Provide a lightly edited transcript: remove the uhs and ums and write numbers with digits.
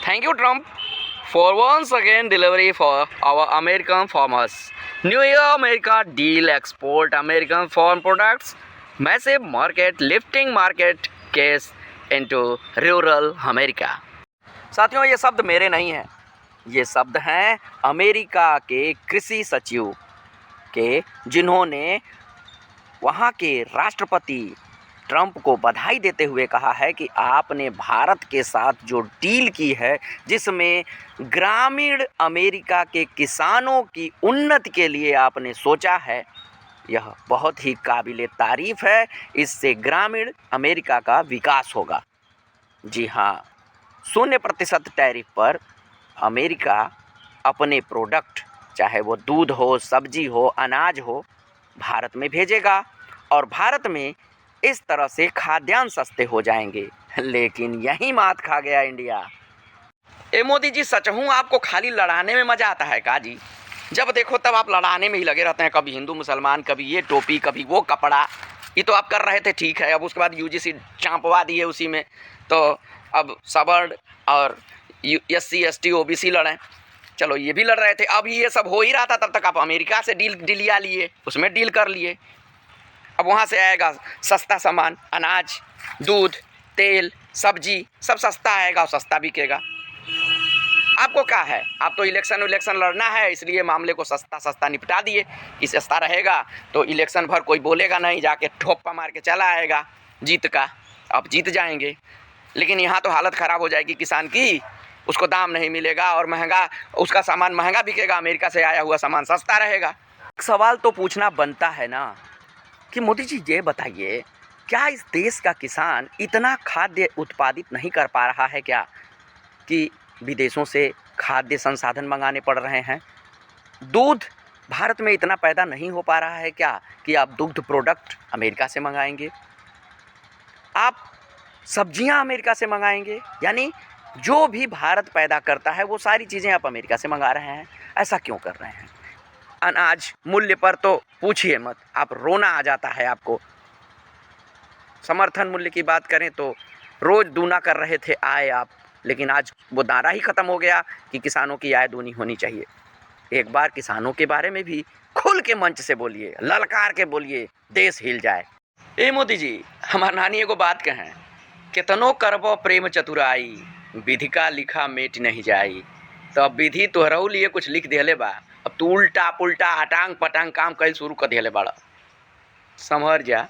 Thank you, Trump, for once again delivery for our American farmers. New Year America deal export American farm products, massive market lifting market case into rural America. साथियों, ये शब्द मेरे नहीं हैं, ये शब्द हैं अमेरिका के कृषि सचिव के, जिन्होंने वहाँ के राष्ट्रपति ट्रंप को बधाई देते हुए कहा है कि आपने भारत के साथ जो डील की है, जिसमें ग्रामीण अमेरिका के किसानों की उन्नति के लिए आपने सोचा है, यह बहुत ही काबिले तारीफ़ है। इससे ग्रामीण अमेरिका का विकास होगा। जी हाँ, 0% टैरिफ पर अमेरिका अपने प्रोडक्ट, चाहे वो दूध हो, सब्जी हो, अनाज हो, भारत में भेजेगा और भारत में इस तरह से खाद्यान्न सस्ते हो जाएंगे। लेकिन यही मात खा गया इंडिया। ए मोदी जी, सच हूँ आपको खाली लड़ाने में मज़ा आता है का जी? जब देखो तब आप लड़ाने में ही लगे रहते हैं, कभी हिंदू मुसलमान, कभी ये टोपी, कभी वो कपड़ा। ये तो आप कर रहे थे, ठीक है। अब उसके बाद यूजीसी चांपवा दिए उसी में, तो अब सवर्ण और SC ST OBC लड़ें। चलो, ये भी लड़ रहे थे। अब ये सब हो ही रहा था, तब तक आप अमेरिका से डीलिया लिए, उसमें डील कर लिए। अब वहाँ से आएगा सस्ता सामान, अनाज, दूध, तेल, सब्जी, सब सस्ता आएगा और सस्ता बिकेगा। आपको क्या है? आप तो इलेक्शन लड़ना है, इसलिए मामले को सस्ता निपटा दिए कि सस्ता रहेगा तो इलेक्शन भर कोई बोलेगा नहीं, जाके ठोप्पा मार के चला आएगा जीत का। आप जीत जाएंगे, लेकिन यहाँ तो हालत ख़राब हो जाएगी किसान की। उसको दाम नहीं मिलेगा और महंगा, उसका सामान महंगा बिकेगा, अमेरिका से आया हुआ सामान सस्ता रहेगा। एक सवाल तो पूछना बनता है ना कि मोदी जी, ये बताइए, क्या इस देश का किसान इतना खाद्य उत्पादित नहीं कर पा रहा है क्या कि विदेशों से खाद्य संसाधन मंगाने पड़ रहे हैं? दूध भारत में इतना पैदा नहीं हो पा रहा है क्या कि आप दुग्ध प्रोडक्ट अमेरिका से मंगाएंगे? आप सब्जियां अमेरिका से मंगाएंगे? यानी जो भी भारत पैदा करता है वो सारी चीज़ें आप अमेरिका से मंगा रहे हैं। ऐसा क्यों कर रहे हैं? अनाज मूल्य पर तो पूछिए मत, आप रोना आ जाता है आपको। समर्थन मूल्य की बात करें तो रोज़ दूना कर रहे थे आय आप, लेकिन आज वो नारा ही ख़त्म हो गया कि किसानों की आय दूनी होनी चाहिए। एक बार किसानों के बारे में भी खुल के मंच से बोलिए, ललकार के बोलिए, देश हिल जाए। ए मोदी जी, हमार नानी एगो बात कहें, केतनो करबो प्रेम चतुराई, विधि का लिखा मेट नहीं जाई। तो अब विधि तोहरऊ लिए कुछ लिख दिले बा, अब तू उल्टा पुल्टा अटांग पटांग काम कल शुरू कर दिले बाड़ा। समझ जा।